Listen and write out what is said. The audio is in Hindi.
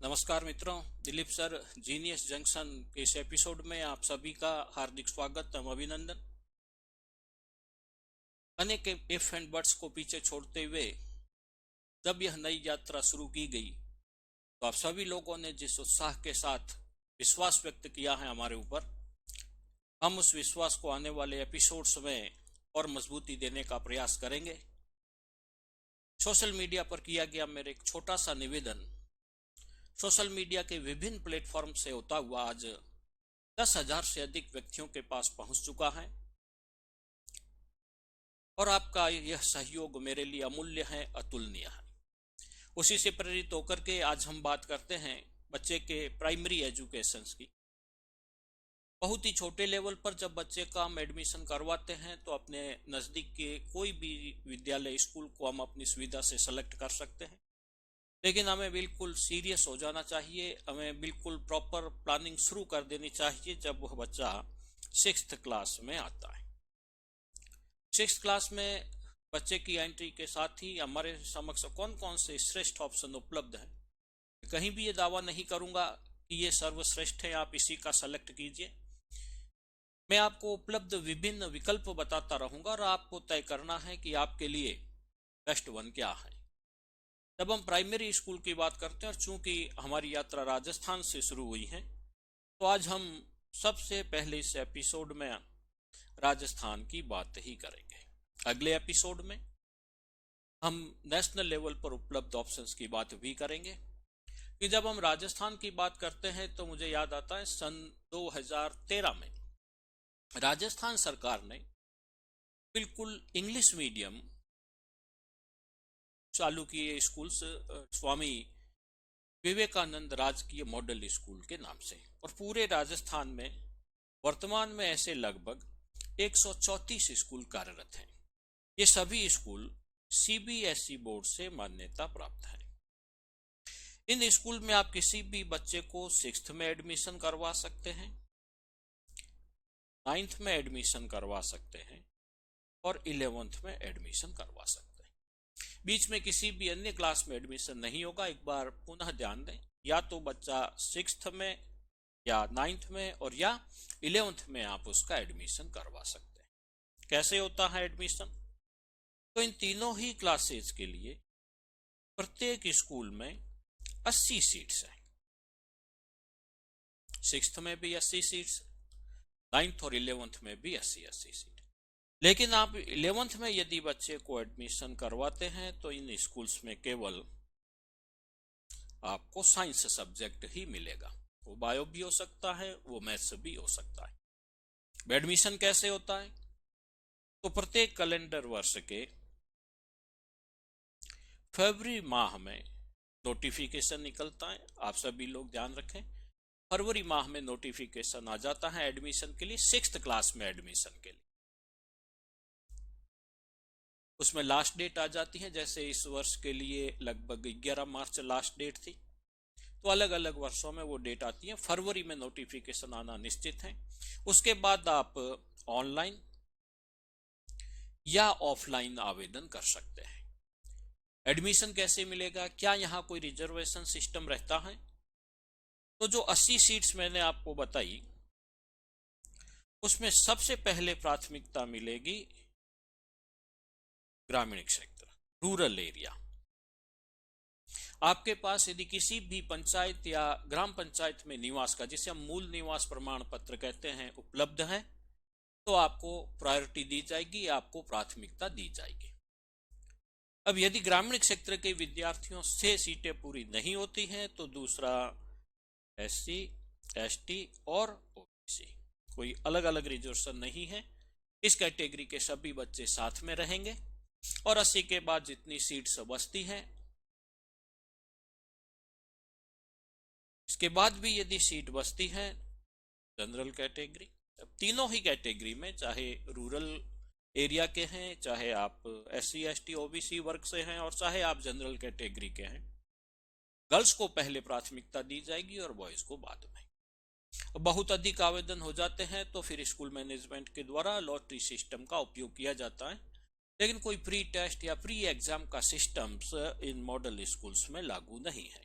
नमस्कार मित्रों, दिलीप सर जीनियस जंक्शन के इस एपिसोड में आप सभी का हार्दिक स्वागत एवं अभिनंदन। अनेक इफ एंड बट्स को पीछे छोड़ते हुए जब यह नई यात्रा शुरू की गई तो आप सभी लोगों ने जिस उत्साह के साथ विश्वास व्यक्त किया है हमारे ऊपर, हम उस विश्वास को आने वाले एपिसोड्स में और मजबूती देने का प्रयास करेंगे। सोशल मीडिया पर किया गया मेरा एक छोटा सा निवेदन सोशल मीडिया के विभिन्न प्लेटफॉर्म से होता हुआ आज 10,000 से अधिक व्यक्तियों के पास पहुंच चुका है और आपका यह सहयोग मेरे लिए अमूल्य है, अतुलनीय है। उसी से प्रेरित होकर के आज हम बात करते हैं बच्चे के प्राइमरी एजुकेशन की। बहुत ही छोटे लेवल पर जब बच्चे का हम एडमिशन करवाते हैं तो अपने नज़दीक के कोई भी विद्यालय स्कूल को हम अपनी सुविधा से सेलेक्ट कर सकते हैं, लेकिन हमें बिल्कुल सीरियस हो जाना चाहिए। हमें बिल्कुल प्रॉपर प्लानिंग शुरू कर देनी चाहिए जब वह बच्चा 6th क्लास में आता है। 6th क्लास में बच्चे की एंट्री के साथ ही हमारे समक्ष कौन कौन से श्रेष्ठ ऑप्शन उपलब्ध हैं। कहीं भी ये दावा नहीं करूंगा कि ये सर्वश्रेष्ठ है, आप इसी का सेलेक्ट कीजिए। मैं आपको उपलब्ध विभिन्न विकल्प बताता रहूंगा और आपको तय करना है कि आपके लिए बेस्ट वन क्या है। जब हम प्राइमरी स्कूल की बात करते हैं और चूंकि हमारी यात्रा राजस्थान से शुरू हुई है तो आज हम सबसे पहले इस एपिसोड में राजस्थान की बात ही करेंगे। अगले एपिसोड में हम नेशनल लेवल पर उपलब्ध ऑप्शंस की बात भी करेंगे कि जब हम राजस्थान की बात करते हैं तो मुझे याद आता है सन 2013 में राजस्थान सरकार ने बिल्कुल इंग्लिश मीडियम चालू किए स्कूल्स स्वामी विवेकानंद राजकीय मॉडल स्कूल के नाम से, और पूरे राजस्थान में वर्तमान में ऐसे लगभग 134 स्कूल कार्यरत हैं। ये सभी स्कूल सीबीएसई बोर्ड से मान्यता प्राप्त है। इन स्कूल में आप किसी भी बच्चे को 6th में एडमिशन करवा सकते हैं, 9th में एडमिशन करवा सकते हैं और 11th में एडमिशन करवा सकते हैं। बीच में किसी भी अन्य क्लास में एडमिशन नहीं होगा। एक बार पुनः ध्यान दें, या तो बच्चा 6th में या 9th में और या 11th में आप उसका एडमिशन करवा सकते हैं। कैसे होता है एडमिशन? तो इन तीनों ही क्लासेज के लिए प्रत्येक स्कूल में 80 सीट्स हैं। 6th में भी 80 सीट्स, 9th और 11th में भी 80 सीट। लेकिन आप 11th में यदि बच्चे को एडमिशन करवाते हैं तो इन स्कूल्स में केवल आपको साइंस सब्जेक्ट ही मिलेगा। वो बायो भी हो सकता है, वो मैथ्स भी हो सकता है। एडमिशन कैसे होता है? तो प्रत्येक कैलेंडर वर्ष के फरवरी माह में नोटिफिकेशन निकलता है। आप सभी लोग ध्यान रखें, फरवरी माह में नोटिफिकेशन आ जाता है एडमिशन के लिए, 6th क्लास में एडमिशन के लिए। उसमें लास्ट डेट आ जाती है, जैसे इस वर्ष के लिए लगभग 11 मार्च लास्ट डेट थी, तो अलग अलग वर्षों में वो डेट आती है। फरवरी में नोटिफिकेशन आना निश्चित है। उसके बाद आप ऑनलाइन या ऑफलाइन आवेदन कर सकते हैं। एडमिशन कैसे मिलेगा? क्या यहाँ कोई रिजर्वेशन सिस्टम रहता है? तो जो 80 सीट्स मैंने आपको बताई उसमें सबसे पहले प्राथमिकता मिलेगी ग्रामीण क्षेत्र, रूरल एरिया। आपके पास यदि किसी भी पंचायत या ग्राम पंचायत में निवास का, जिसे हम मूल निवास प्रमाण पत्र कहते हैं, उपलब्ध है तो आपको प्रायोरिटी दी जाएगी, आपको प्राथमिकता दी जाएगी। अब यदि ग्रामीण क्षेत्र के विद्यार्थियों से सीटें पूरी नहीं होती हैं तो दूसरा SC, ST और OBC, कोई अलग अलग रिजर्वेशन नहीं है। इस कैटेगरी के सभी बच्चे साथ में रहेंगे और 80 के बाद जितनी सीट्स बचती हैं, इसके बाद भी यदि सीट बचती है जनरल कैटेगरी। अब तीनों ही कैटेगरी में, चाहे रूरल एरिया के हैं, चाहे आप SC, ST, OBC वर्ग से हैं और चाहे आप जनरल कैटेगरी के हैं, गर्ल्स को पहले प्राथमिकता दी जाएगी और बॉयज को बाद में। बहुत अधिक आवेदन हो जाते हैं तो फिर स्कूल मैनेजमेंट के द्वारा लॉटरी सिस्टम का उपयोग किया जाता है, लेकिन कोई प्री टेस्ट या प्री एग्जाम का सिस्टम्स इन मॉडल स्कूल्स में लागू नहीं है।